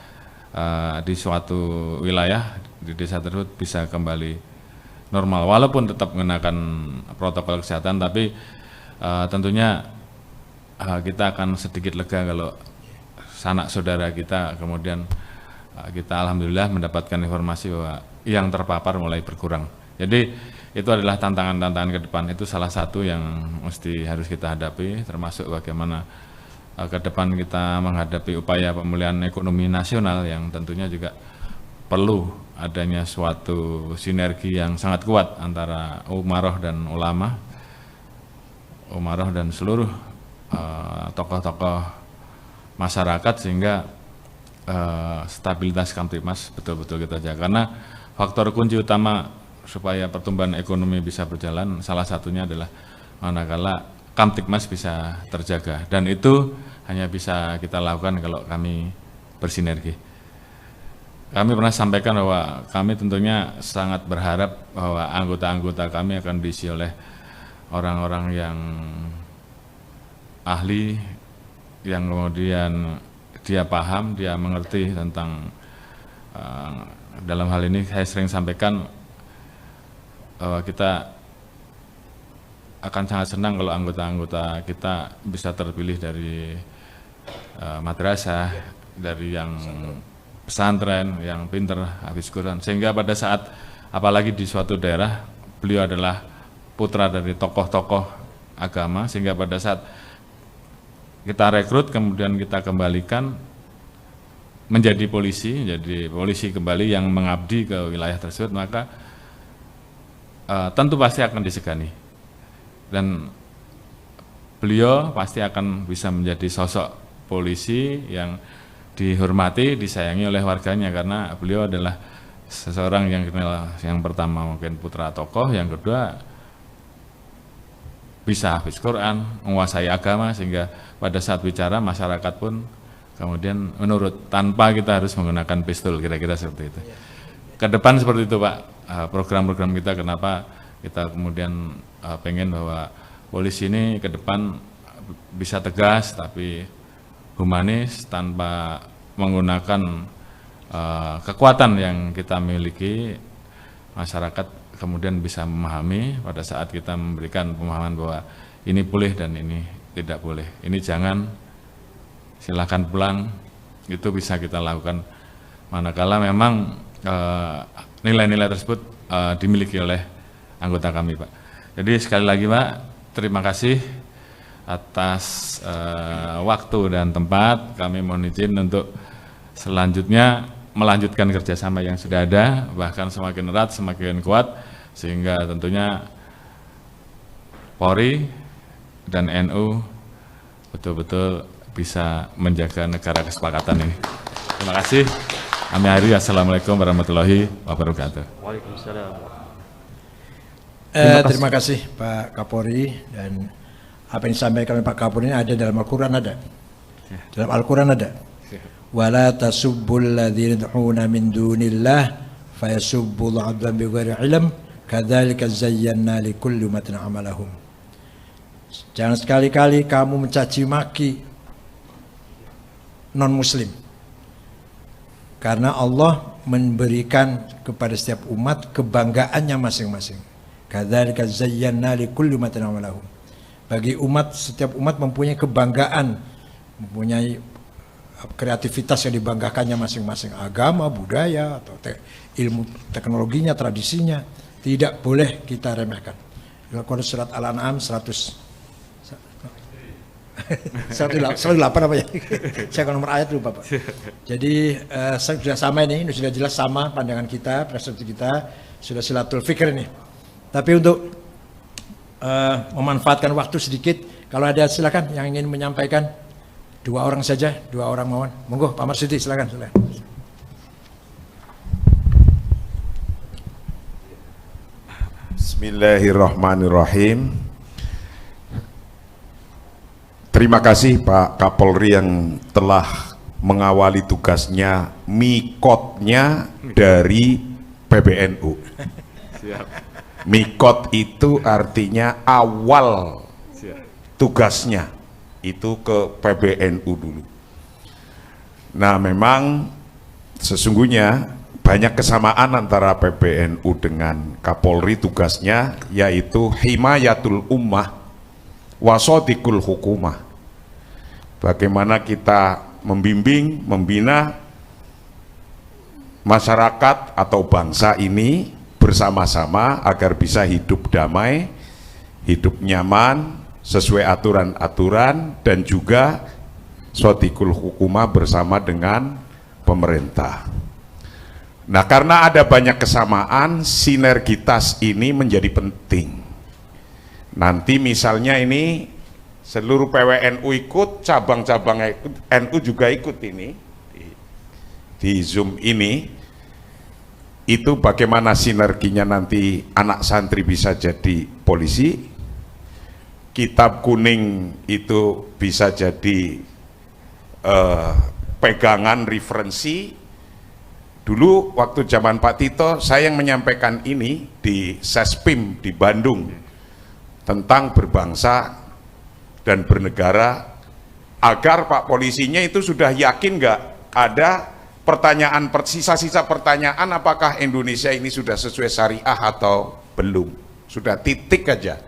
di suatu wilayah di desa tersebut bisa kembali normal, walaupun tetap menggunakan protokol kesehatan, tapi tentunya kita akan sedikit lega kalau sanak saudara kita kemudian kita alhamdulillah mendapatkan informasi bahwa yang terpapar mulai berkurang. Jadi itu adalah tantangan-tantangan ke depan, itu salah satu yang mesti harus kita hadapi, termasuk bagaimana ke depan kita menghadapi upaya pemulihan ekonomi nasional yang tentunya juga perlu adanya suatu sinergi yang sangat kuat antara umaroh dan ulama, umaroh dan seluruh tokoh-tokoh masyarakat, sehingga stabilitas Kamtibmas betul-betul kita jaga. Karena faktor kunci utama supaya pertumbuhan ekonomi bisa berjalan, salah satunya adalah manakala Kamtibmas bisa terjaga, dan itu hanya bisa kita lakukan kalau kami bersinergi. Kami pernah sampaikan bahwa kami tentunya sangat berharap bahwa anggota-anggota kami akan diisi oleh orang-orang yang ahli, yang kemudian dia paham, dia mengerti tentang dalam hal ini saya sering sampaikan bahwa kita akan sangat senang kalau anggota-anggota kita bisa terpilih dari madrasah, dari yang pesantren, yang pinter, habis Quran, sehingga pada saat apalagi di suatu daerah beliau adalah putra dari tokoh-tokoh agama, sehingga pada saat kita rekrut kemudian kita kembalikan menjadi polisi kembali yang mengabdi ke wilayah tersebut, maka tentu pasti akan disegani, dan beliau pasti akan bisa menjadi sosok polisi yang dihormati, disayangi oleh warganya, karena beliau adalah seseorang yang kenal, yang pertama mungkin putra tokoh, yang kedua bisa hafiz Quran, menguasai agama, sehingga pada saat bicara masyarakat pun kemudian menurut, tanpa kita harus menggunakan pistol, kira-kira seperti itu. Ke depan seperti itu Pak, program-program kita, kenapa kita kemudian pengen bahwa polisi ini ke depan bisa tegas tapi humanis, tanpa menggunakan kekuatan yang kita miliki, masyarakat kemudian bisa memahami pada saat kita memberikan pemahaman bahwa ini boleh dan ini tidak boleh, ini jangan, silakan pulang, itu bisa kita lakukan manakala memang nilai-nilai tersebut dimiliki oleh anggota kami Pak. Jadi sekali lagi Pak, terima kasih atas waktu dan tempat. Kami mohon izin untuk selanjutnya melanjutkan kerjasama yang sudah ada, bahkan semakin erat, semakin kuat, sehingga tentunya Polri dan NU betul-betul bisa menjaga negara kesepakatan ini. Terima kasih. Kami akhiri. Assalamualaikum warahmatullahi wabarakatuh. Waalaikumsalam. Terima kasih Pak Kapolri, dan apa yang disampaikan oleh Pak Kapolri ini ada dalam Al-Quran, ada. Dalam Al-Quran ada. Wala tasubbul ladzina yad'una min dunillah fayasubbul 'adwan bighairi ilm kadzalika zayyana likulli ummatin 'amalahum. Jangan sekali-kali kamu mencaci maki non muslim, karena Allah memberikan kepada setiap umat kebanggaannya masing-masing. Kadzalika zayyana likulli ummatin 'amalahum. Bagi umat, setiap umat mempunyai kebanggaan, mempunyai kreativitas yang dibanggakannya masing-masing, agama, budaya, atau ilmu teknologinya, tradisinya, tidak boleh kita remehkan. Dalam surat Al-An'am 108 apa ya? Saya kalau nomor ayat lupa Pak. Jadi sudah sama ini sudah jelas sama pandangan kita, persepsi kita, sudah silatul fikir ini. Tapi untuk memanfaatkan waktu sedikit, kalau ada silakan yang ingin menyampaikan. 2 orang saja, 2 orang mohon. Monggo Pak Marsudi, silakan. Bismillahirrahmanirrahim. Terima kasih Pak Kapolri yang telah mengawali tugasnya mikotnya dari PBNU. Siap. Mikot itu artinya awal tugasnya itu ke PBNU dulu. Nah, memang sesungguhnya banyak kesamaan antara PBNU dengan Kapolri tugasnya, yaitu himayatul ummah wasodikul hukumah. Bagaimana kita membimbing, membina masyarakat atau bangsa ini bersama-sama agar bisa hidup damai, hidup nyaman, sesuai aturan-aturan, dan juga sodikul hukumah bersama dengan pemerintah. Nah, karena ada banyak kesamaan, sinergitas ini menjadi penting. Nanti misalnya ini seluruh PWNU ikut, cabang-cabang NU juga ikut ini di Zoom ini. Itu bagaimana sinerginya nanti anak santri bisa jadi polisi, kitab kuning itu bisa jadi pegangan referensi. Dulu waktu zaman Pak Tito saya yang menyampaikan ini di Sespim di Bandung tentang berbangsa dan bernegara, agar Pak polisinya itu sudah yakin nggak ada pertanyaan, sisa-sisa pertanyaan apakah Indonesia ini sudah sesuai syariah atau belum, sudah titik aja.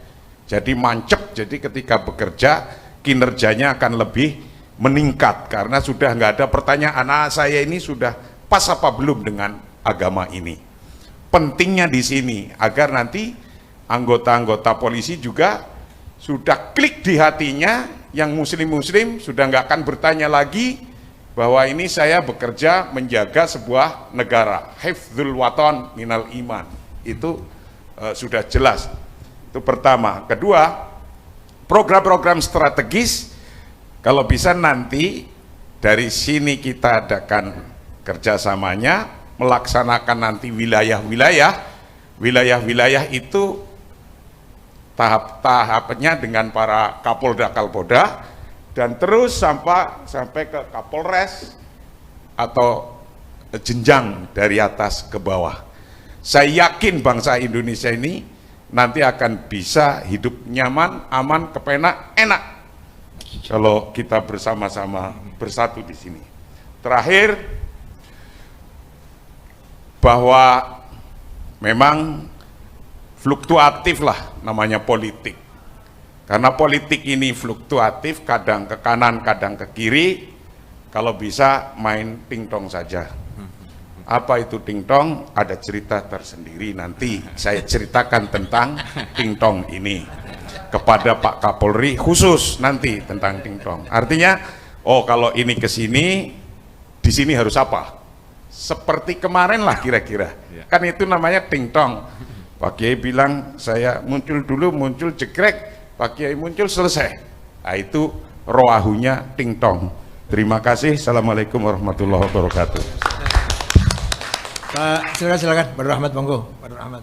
Jadi mancep, jadi ketika bekerja kinerjanya akan lebih meningkat karena sudah nggak ada pertanyaan, saya ini sudah pas apa belum dengan agama ini. Pentingnya di sini agar nanti anggota-anggota polisi juga sudah klik di hatinya, yang muslim-muslim sudah nggak akan bertanya lagi bahwa ini saya bekerja menjaga sebuah negara, hifdzul waton minal iman, itu sudah jelas. Itu pertama. Kedua, program-program strategis kalau bisa nanti dari sini kita adakan kerjasamanya, melaksanakan nanti wilayah-wilayah itu tahap-tahapnya dengan para Kapolda, dan terus sampai ke Kapolres atau jenjang dari atas ke bawah. Saya yakin bangsa Indonesia ini nanti akan bisa hidup nyaman, aman, kepenak, enak kalau kita bersama-sama bersatu di sini. Terakhir, bahwa memang fluktuatif lah namanya politik, karena politik ini fluktuatif, kadang ke kanan kadang ke kiri. Kalau bisa main tingtong saja. Apa itu tingtong? Ada cerita tersendiri, nanti saya ceritakan tentang tingtong ini kepada Pak Kapolri khusus nanti tentang tingtong. Artinya, oh kalau ini ke sini, di sini harus apa? Seperti kemarin lah kira-kira. Kan itu namanya tingtong. Pak Kiai bilang saya muncul dulu, muncul jegrek, Pak Kiai muncul, selesai. Nah, itu roahunya tingtong. Terima kasih. Assalamualaikum warahmatullahi wabarakatuh. Pak, silakan Pak Rahmat, monggo Pak Rahmat.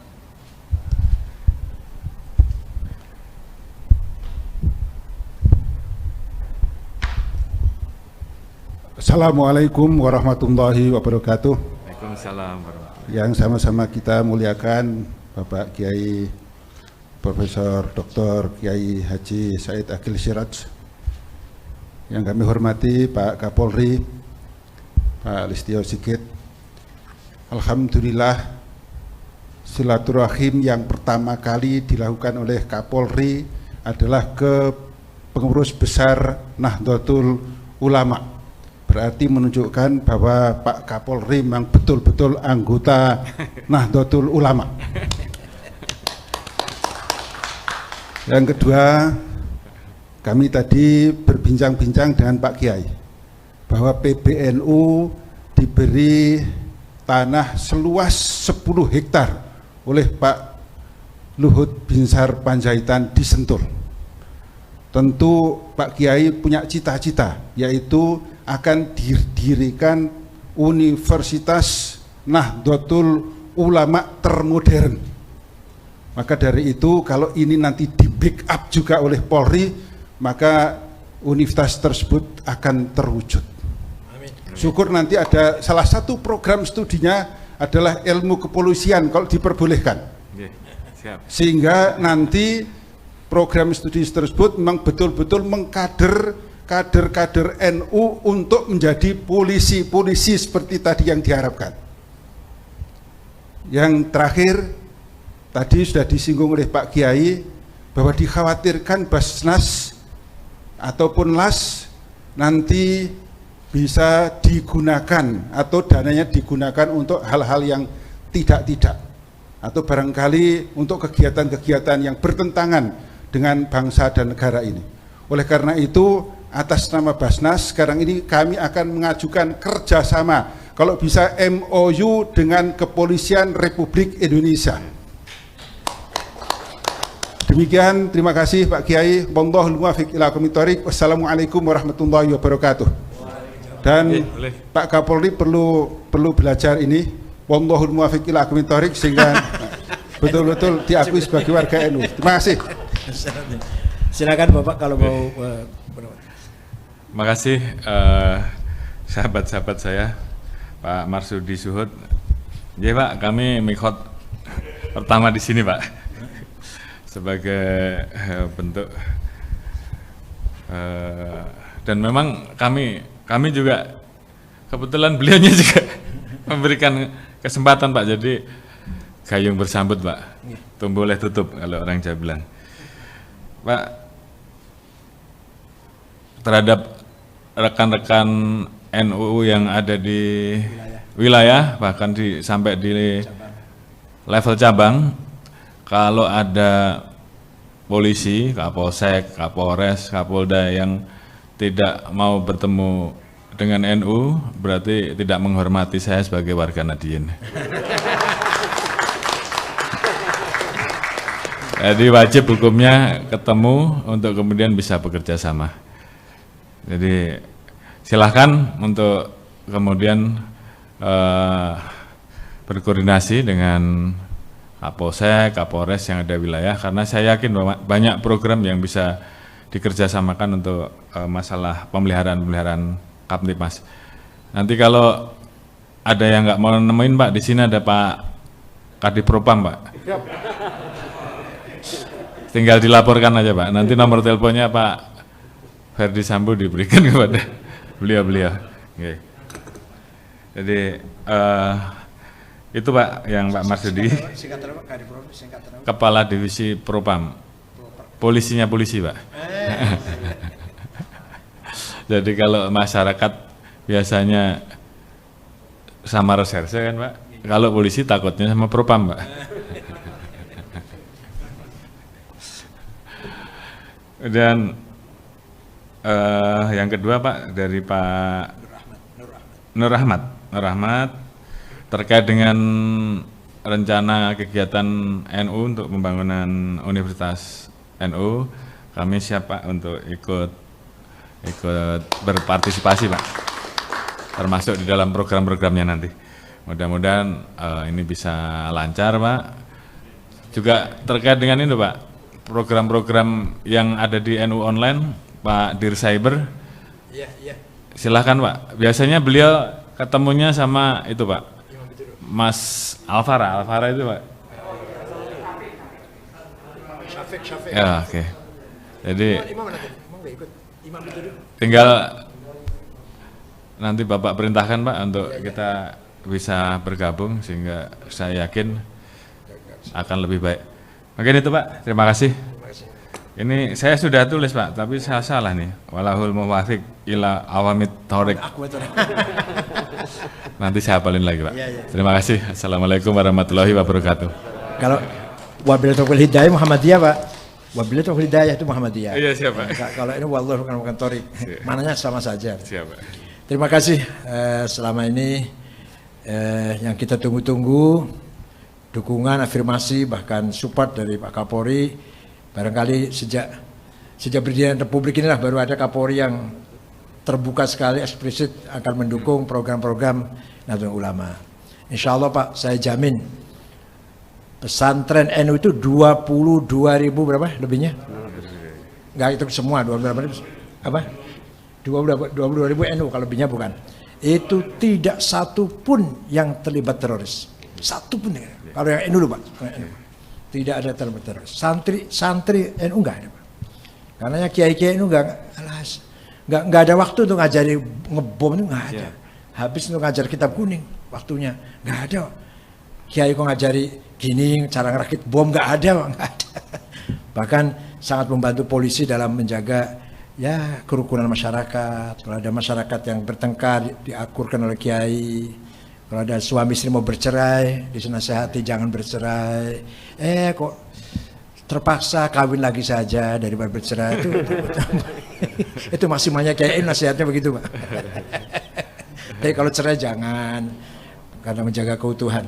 Assalamualaikum warahmatullahi wabarakatuh. Waalaikumsalam warahmatullahi. Yang sama-sama kita muliakan Bapak Kiai Profesor Dr. Kiai Haji Said Akil Siraj, yang kami hormati Pak Kapolri, Pak Listio Sigit. Alhamdulillah, silaturahim yang pertama kali dilakukan oleh Kapolri adalah ke pengurus besar Nahdlatul Ulama. Berarti menunjukkan bahwa Pak Kapolri memang betul-betul anggota Nahdlatul Ulama. Yang kedua, kami tadi berbincang-bincang dengan Pak Kiai bahwa PBNU diberi tanah seluas 10 hektar oleh Pak Luhut Binsar Panjaitan di Sentul. Tentu Pak Kiai punya cita-cita, yaitu akan didirikan Universitas Nahdlatul Ulama termodern. Maka dari itu, kalau ini nanti di backup juga oleh Polri, maka universitas tersebut akan terwujud. Syukur nanti ada salah satu program studinya adalah ilmu kepolisian kalau diperbolehkan. Sehingga nanti program studi tersebut memang betul-betul mengkader kader-kader NU untuk menjadi polisi-polisi seperti tadi yang diharapkan. Yang terakhir, tadi sudah disinggung oleh Pak Kiai bahwa dikhawatirkan Basnas ataupun LAS nanti bisa digunakan atau dananya digunakan untuk hal-hal yang tidak-tidak atau barangkali untuk kegiatan-kegiatan yang bertentangan dengan bangsa dan negara ini. Oleh karena itu, atas nama Basnas sekarang ini kami akan mengajukan kerjasama kalau bisa MOU dengan Kepolisian Republik Indonesia. Demikian, terima kasih Pak Kiai. Wallahul muwaffiq ila aqwamit thoriq. Wassalamualaikum warahmatullahi wabarakatuh. Dan Pak Kapolri perlu belajar ini. Wallahul muwaffiq ila aqwamit thoriq sehingga betul-betul diakui sebagai warga NU. Terima kasih. Silakan Bapak kalau mau. Terima kasih sahabat-sahabat saya, Pak Marsudi Suhud. Ya Pak, kami mikhot pertama di sini Pak, sebagai bentuk dan memang kami juga kebetulan beliaunya juga memberikan kesempatan Pak, jadi gayung bersambut Pak, tumbuh oleh tutup kalau orang Jawa bilang. Pak, terhadap rekan-rekan NU yang ada di wilayah bahkan sampai di level cabang, kalau ada polisi, Kapolsek, Kapolres, Kapolda yang tidak mau bertemu dengan NU, berarti tidak menghormati saya sebagai warga Nadiyin. Jadi wajib hukumnya ketemu untuk kemudian bisa bekerja sama. Jadi silahkan untuk kemudian berkoordinasi dengan Kapolsek, Kapolres yang ada wilayah, karena saya yakin bahwa banyak program yang bisa dikerjasamakan untuk masalah pemeliharaan Kamtipmas. Nanti kalau ada yang nggak mau nemuin Pak, di sini ada Pak Kadipropam Pak. Tinggal dilaporkan aja Pak. Nanti nomor teleponnya Pak Ferdi Sambo diberikan kepada beliau-beliau. Okay. Jadi itu Pak yang Pak Marsudi, Kepala Divisi Propam, polisinya polisi Pak. Jadi kalau masyarakat biasanya sama reserse kan Pak, kalau polisi takutnya sama Propam Pak. Dan yang kedua Pak, dari Pak Nur Rahmat terkait dengan rencana kegiatan NU untuk pembangunan Universitas NU, kami siap Pak untuk ikut berpartisipasi Pak, termasuk di dalam program-programnya nanti. Mudah-mudahan ini bisa lancar Pak. Juga terkait dengan itu Pak, program-program yang ada di NU online, Pak Dir Cyber. Iya. Silahkan Pak. Biasanya beliau ketemunya sama itu Pak, Mas Alvara itu Pak. Syafiq. Ya, oke. Jadi tinggal nanti Bapak perintahkan Pak untuk kita bisa bergabung, sehingga saya yakin akan lebih baik. Mungkin itu Pak, terima kasih. Ini saya sudah tulis Pak, tapi saya salah nih. Walahul muwaffiq ila aqwamit thoriq. Nanti saya hafalin lagi Pak. Terima kasih. Assalamualaikum warahmatullahi wabarakatuh. Kalau wabil taufiq hidayah Muhammadiyah Pak. Wabil taufiq hidayah itu Muhammadiyah. Iya siap Pak. Kalau ini wallahu bukan thoriq. Mananya sama saja. Siap Pak. Terima kasih selama ini yang kita tunggu-tunggu, dukungan, afirmasi, bahkan support dari Pak Kapolri. Barangkali sejak berdirinya Republik inilah baru ada Kapolri yang terbuka sekali, eksplisit akan mendukung program-program Nahdlatul Ulama. Insya Allah Pak, saya jamin pesantren NU itu 22.000 berapa lebihnya? Enggak itu semua 22.000 apa 22.000 NU kalau lebihnya bukan. Itu tidak satu pun yang terlibat teroris. Satu pun. Kalau yang NU dulu Pak. Tidak ada terlibat teroris. Santri NU enggak ada Pak. Karena kiai-kiai NU enggak ada waktu untuk ngajari ngebom itu enggak ada. Habis untuk ngajar kitab kuning waktunya enggak ada. Kiai kok ngajari gini cara ngerakit bom enggak ada. Bahkan sangat membantu polisi dalam menjaga ya kerukunan masyarakat. Kalau ada masyarakat yang bertengkar diakurkan oleh kiai. Kalau ada suami istri mau bercerai dinasehati jangan bercerai. Kok terpaksa kawin lagi saja daripada bercerai itu maksimalnya kiai nasihatnya begitu Pak. Tapi kalau cerai jangan karena menjaga keutuhan.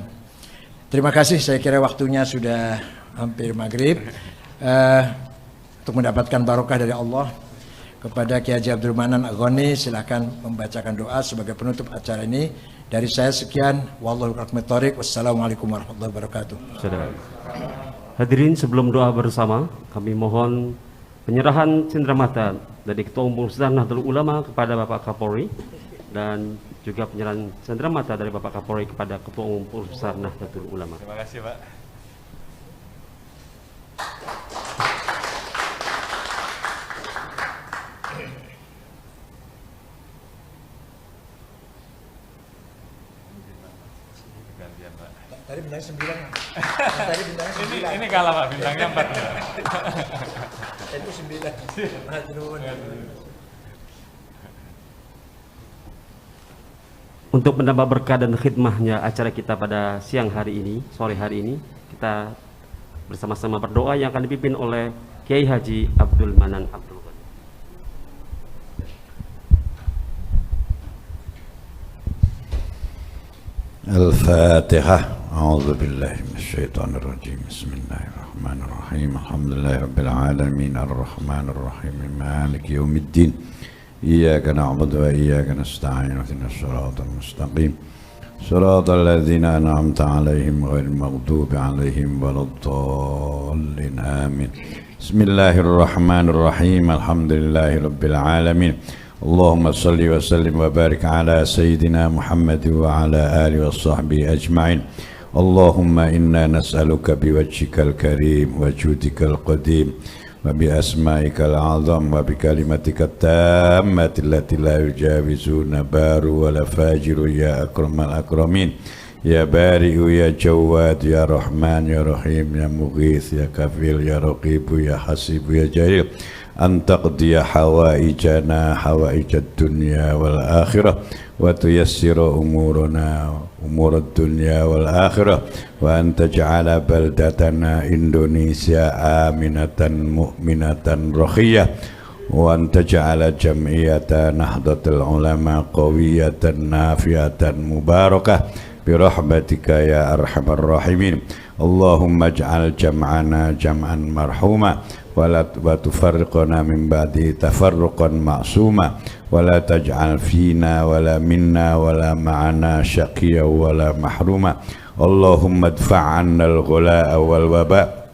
Terima kasih, saya kira waktunya sudah hampir maghrib. Untuk mendapatkan barokah dari Allah. Kepada Kiai Haji Abdul Manan Aghani silakan membacakan doa sebagai penutup acara ini. Dari saya sekian, wallahu a'lam bishawab. Wassalamualaikum warahmatullahi wabarakatuh. Hadirin, sebelum doa bersama, kami mohon penyerahan cenderamata dari Ketua Umum Nahdlatul Ulama kepada Bapak Kapolri dan juga penyerahan cenderamata dari Bapak Kapolri kepada Ketua Umum Pengurus Besar Nahdlatul Ulama. Terima kasih Pak. Tadi bintangnya 9. Tadi bintangnya 9. Ini kalah Pak, bintangnya 4. Itu 9. Untuk menambah berkah dan khidmahnya acara kita pada siang hari ini, sore hari ini, kita bersama-sama berdoa yang akan dipimpin oleh Kiai Haji Abdul Manan Abdul Ghani. Al-Fatihah. A'udzu billahi minasyaitonir rajim. Bismillahirrahmanirrahim. Alhamdulillahirabbil alamin arrahmanir rahim maliki yaumiddin. Iyyaka na'budu wa iyyaka nasta'in. Ihdinas siratal mustaqim. Siratal ladzina an'amta 'alaihim ghairil maghdubi 'alaihim waladdallin. Amin. Bismillahirrahmanirrahim. Alhamdulillahirabbil alamin. Allahumma salli wa sallim wa barik ala sayyidina Muhammad wa ala alihi wa sahbihi ajma'in. Allahumma inna nas'aluka biwajhikal karim wa judikal qadim wa bi asma'ikal azam wa bi kalimatikal tammati allati la yujawizuna baru wa la fajiru ya akramal akramin ya bari'u ya jawad ya rahman ya rahim ya mughith ya kafil ya raqibu ya hasibu ya jalil an taqdiya hawaijana hawaijad dunya wal akhirah wa tuyassira umurana umurad dunya wal akhirah wa an taj'ala baldatana Indonesia aminatan mu'minatan rakhiyah wa an taj'ala jam'iyata Nahdlatul Ulama qawiyatan nafiatan mubarakah birahmatika ya arhamar rahimin. Allahumma ij'al jam'ana jam'an marhuma wa tufarriqna min ba'di tafarruqan ma'suma wa la taj'al fina wa la minna wa la ma'ana syaqiyya wa la mahruma. Allahumma adfa'anna al-ghula'a wal waba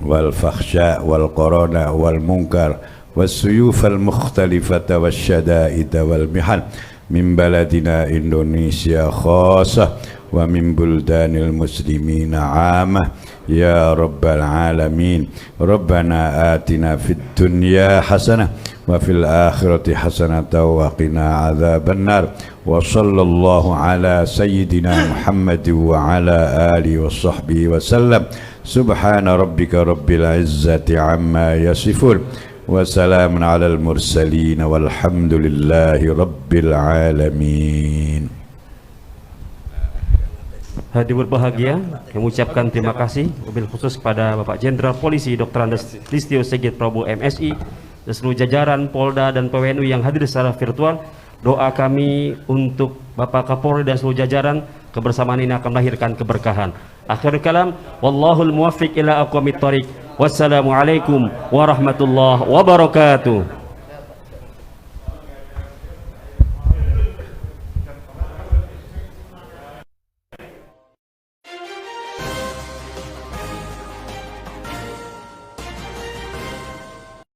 wal fakhsha wal qarana wal munkar was suyuf al mukhtalifata was syada'id wal mihan min baladina Indonesia khasah wa min buldanil muslimina 'amah ya rabbal alamin. Rabbana atina fid dunya hasanah wa fil akhirati hasanah wa qina adzabannar wa sallallahu ala sayyidina Muhammad wa ala alihi wa sahbihi wa sallam. Subhana rabbika rabbil izzati amma yasifun wa salamun alal mursalin walhamdulillahi rabbil alamin. Hadirin berbahagia, kami mengucapkan terima kasih wabil khusus kepada Bapak Jenderal Polisi Dr. Andes Listio Sigit Prabowo MSI dan seluruh jajaran Polda dan PWNU yang hadir secara virtual. Doa kami untuk Bapak Kapolri dan seluruh jajaran, kebersamaan ini akan melahirkan keberkahan. Akhir kalam, wallahul muwaffiq ila aqwamit thoriq. Wassalamualaikum warahmatullahi wabarakatuh.